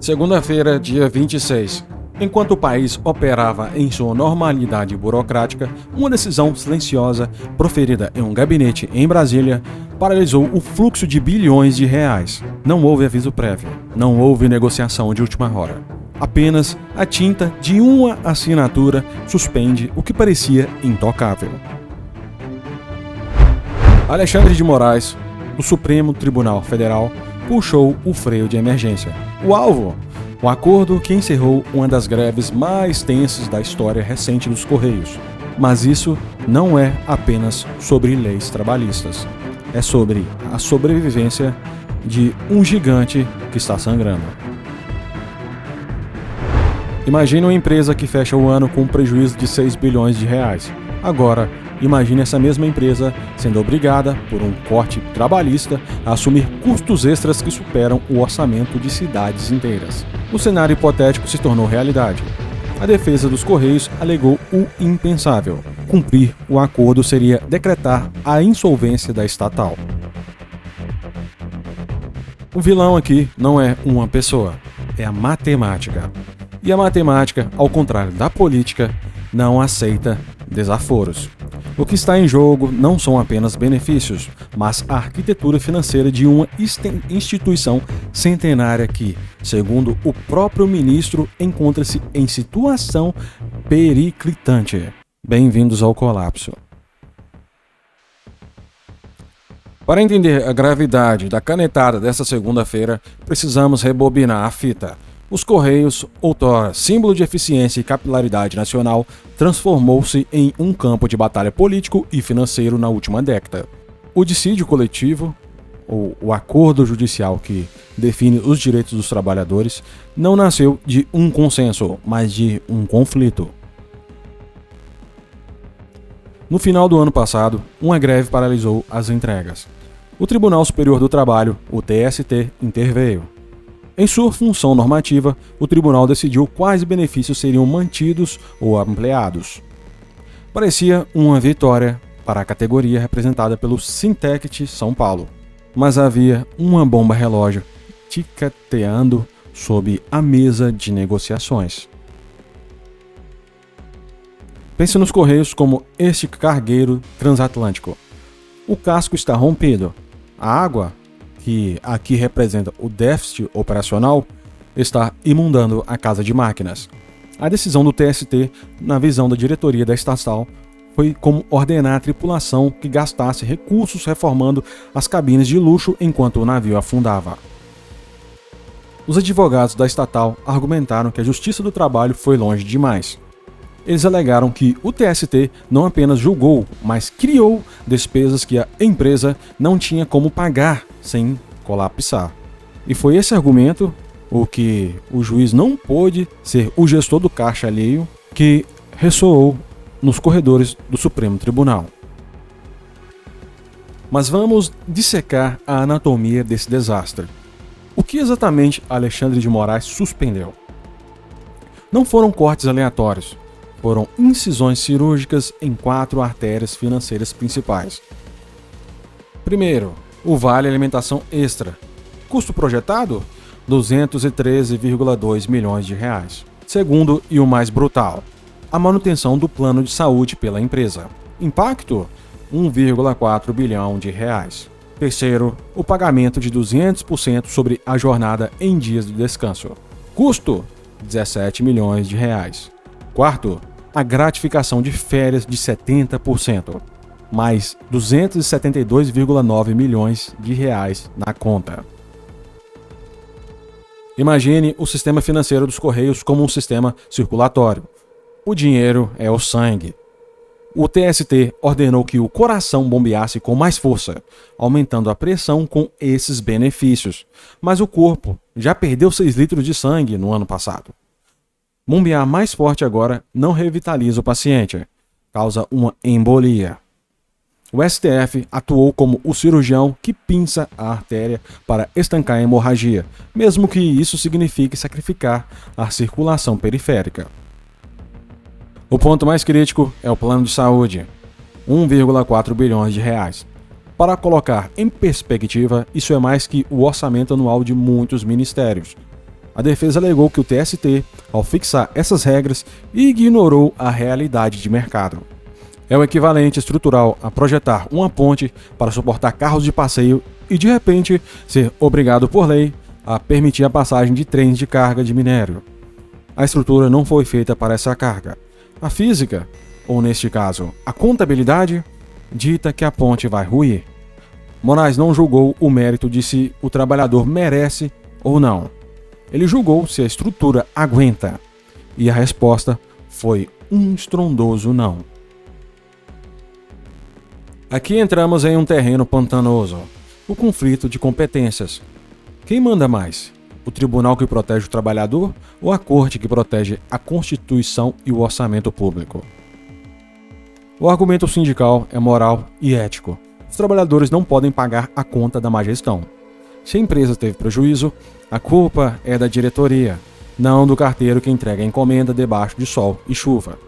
Segunda-feira, dia 26. Enquanto o país operava em sua normalidade burocrática, uma decisão silenciosa, proferida em um gabinete em Brasília, paralisou o fluxo de bilhões de reais. Não houve aviso prévio, não houve negociação de última hora. Apenas a tinta de uma assinatura suspende o que parecia intocável. Alexandre de Moraes, do Supremo Tribunal Federal, puxou o freio de emergência. O alvo? O acordo que encerrou uma das greves mais tensas da história recente dos Correios. Mas isso não é apenas sobre leis trabalhistas. É sobre a sobrevivência de um gigante que está sangrando. Imagine uma empresa que fecha o ano com um prejuízo de 6 bilhões de reais. Agora, imagine essa mesma empresa sendo obrigada, por um corte trabalhista, a assumir custos extras que superam o orçamento de cidades inteiras. O cenário hipotético se tornou realidade. A defesa dos Correios alegou o impensável. Cumprir o acordo seria decretar a insolvência da estatal. O vilão aqui não é uma pessoa, é a matemática. E a matemática, ao contrário da política, não aceita desaforos. O que está em jogo não são apenas benefícios, mas a arquitetura financeira de uma instituição centenária que, segundo o próprio ministro, encontra-se em situação periclitante. Bem-vindos ao colapso. Para entender a gravidade da canetada desta segunda-feira, precisamos rebobinar a fita. Os Correios, outrora símbolo de eficiência e capilaridade nacional, transformou-se em um campo de batalha político e financeiro na última década. O dissídio coletivo, ou o acordo judicial que define os direitos dos trabalhadores, não nasceu de um consenso, mas de um conflito. No final do ano passado, uma greve paralisou as entregas. O Tribunal Superior do Trabalho, o TST, interveio. Em sua função normativa, o tribunal decidiu quais benefícios seriam mantidos ou ampliados. Parecia uma vitória para a categoria representada pelo Sintect São Paulo, mas havia uma bomba relógio ticateando sob a mesa de negociações. Pense nos Correios como este cargueiro transatlântico. O casco está rompido. A água, que aqui representa o déficit operacional, está imundando a casa de máquinas. A decisão do TST, na visão da diretoria da estatal, foi como ordenar a tripulação que gastasse recursos reformando as cabines de luxo enquanto o navio afundava. Os advogados da estatal argumentaram que a Justiça do Trabalho foi longe demais. Eles alegaram que o TST não apenas julgou, mas criou despesas que a empresa não tinha como pagar sem colapsar. E foi esse argumento, o que o juiz não pôde ser o gestor do caixa alheio, que ressoou nos corredores do Supremo Tribunal. Mas vamos dissecar a anatomia desse desastre. O que exatamente Alexandre de Moraes suspendeu? Não foram cortes aleatórios. Foram incisões cirúrgicas em 4 artérias financeiras principais. Primeiro, o Vale Alimentação Extra. Custo projetado? 213,2 milhões de reais. Segundo, e o mais brutal, a manutenção do plano de saúde pela empresa. Impacto? 1,4 bilhão de reais. Terceiro, o pagamento de 200% sobre a jornada em dias de descanso. Custo? 17 milhões de reais. Quarto, a gratificação de férias de 70%, mais 272,9 milhões de reais na conta. Imagine o sistema financeiro dos Correios como um sistema circulatório. O dinheiro é o sangue. O TST ordenou que o coração bombeasse com mais força, aumentando a pressão com esses benefícios. Mas o corpo já perdeu 6 litros de sangue no ano passado. Bombear mais forte agora não revitaliza o paciente, causa uma embolia. O STF atuou como o cirurgião que pinça a artéria para estancar a hemorragia, mesmo que isso signifique sacrificar a circulação periférica. O ponto mais crítico é o plano de saúde, 1,4 bilhões de reais. Para colocar em perspectiva, isso é mais que o orçamento anual de muitos ministérios. A defesa alegou que o TST, ao fixar essas regras, ignorou a realidade de mercado. É o equivalente estrutural a projetar uma ponte para suportar carros de passeio e, de repente, ser obrigado por lei a permitir a passagem de trens de carga de minério. A estrutura não foi feita para essa carga. A física, ou neste caso, a contabilidade, dita que a ponte vai ruir. Moraes não julgou o mérito de se o trabalhador merece ou não. Ele julgou se a estrutura aguenta. E a resposta foi um estrondoso não. Aqui entramos em um terreno pantanoso. O conflito de competências. Quem manda mais? O tribunal que protege o trabalhador ou a corte que protege a Constituição e o orçamento público? O argumento sindical é moral e ético. Os trabalhadores não podem pagar a conta da má gestão. Se a empresa teve prejuízo, a culpa é da diretoria, não do carteiro que entrega a encomenda debaixo de sol e chuva.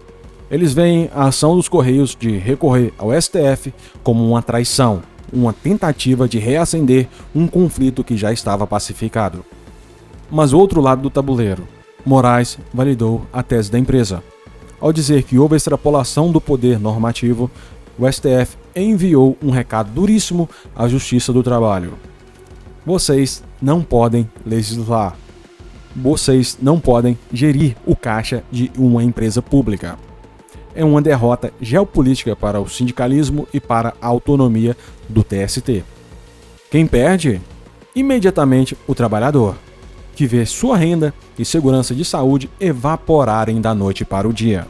Eles veem a ação dos Correios de recorrer ao STF como uma traição, uma tentativa de reacender um conflito que já estava pacificado. Mas o outro lado do tabuleiro, Moraes validou a tese da empresa. Ao dizer que houve extrapolação do poder normativo, o STF enviou um recado duríssimo à Justiça do Trabalho. Vocês não podem legislar. Vocês não podem gerir o caixa de uma empresa pública. É uma derrota geopolítica para o sindicalismo e para a autonomia do TST. Quem perde? Imediatamente o trabalhador, que vê sua renda e segurança de saúde evaporarem da noite para o dia.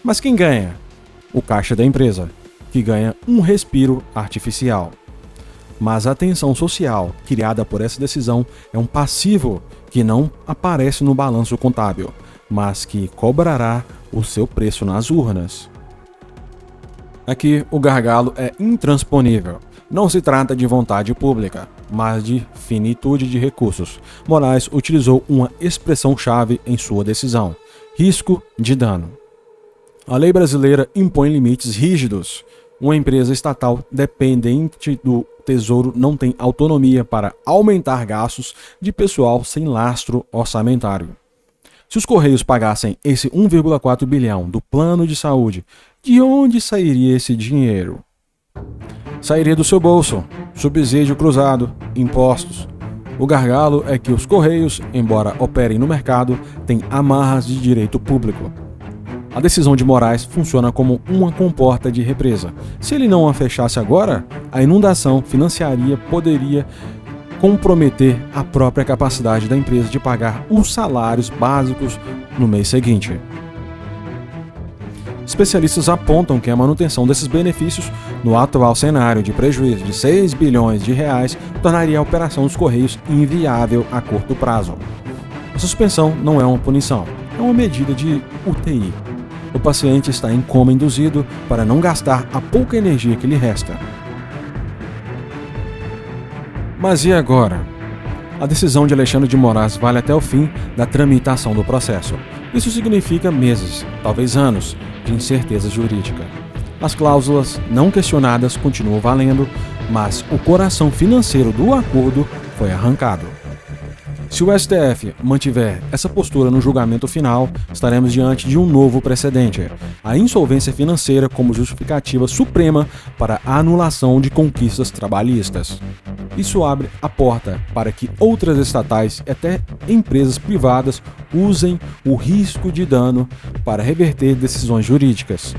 Mas quem ganha? O caixa da empresa, que ganha um respiro artificial. Mas a tensão social criada por essa decisão é um passivo que não aparece no balanço contábil, mas que cobrará o seu preço nas urnas. Aqui o gargalo é intransponível. Não se trata de vontade pública, mas de finitude de recursos. Moraes utilizou uma expressão-chave em sua decisão: risco de dano. A lei brasileira impõe limites rígidos. Uma empresa estatal dependente do Tesouro não tem autonomia para aumentar gastos de pessoal sem lastro orçamentário. Se os Correios pagassem esse 1,4 bilhão do plano de saúde, de onde sairia esse dinheiro? Sairia do seu bolso, subsídio cruzado, impostos. O gargalo é que os Correios, embora operem no mercado, têm amarras de direito público. A decisão de Moraes funciona como uma comporta de represa. Se ele não a fechasse agora, a inundação financiaria poderia comprometer a própria capacidade da empresa de pagar os salários básicos no mês seguinte. Especialistas apontam que a manutenção desses benefícios no atual cenário de prejuízo de 6 bilhões de reais tornaria a operação dos Correios inviável a curto prazo. A suspensão não é uma punição, é uma medida de UTI. O paciente está em coma induzido para não gastar a pouca energia que lhe resta. Mas e agora? A decisão de Alexandre de Moraes vale até o fim da tramitação do processo. Isso significa meses, talvez anos, de incerteza jurídica. As cláusulas não questionadas continuam valendo, mas o coração financeiro do acordo foi arrancado. Se o STF mantiver essa postura no julgamento final, estaremos diante de um novo precedente: a insolvência financeira como justificativa suprema para a anulação de conquistas trabalhistas. Isso abre a porta para que outras estatais e até empresas privadas usem o risco de dano para reverter decisões jurídicas.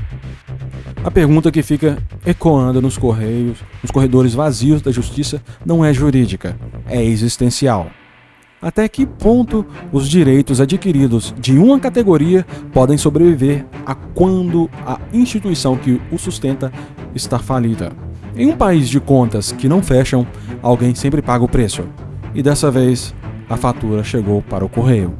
A pergunta que fica ecoando nos corredores vazios da justiça não é jurídica, é existencial. Até que ponto os direitos adquiridos de uma categoria podem sobreviver a quando a instituição que o sustenta está falida? Em um país de contas que não fecham, alguém sempre paga o preço. E dessa vez, a fatura chegou para o correio.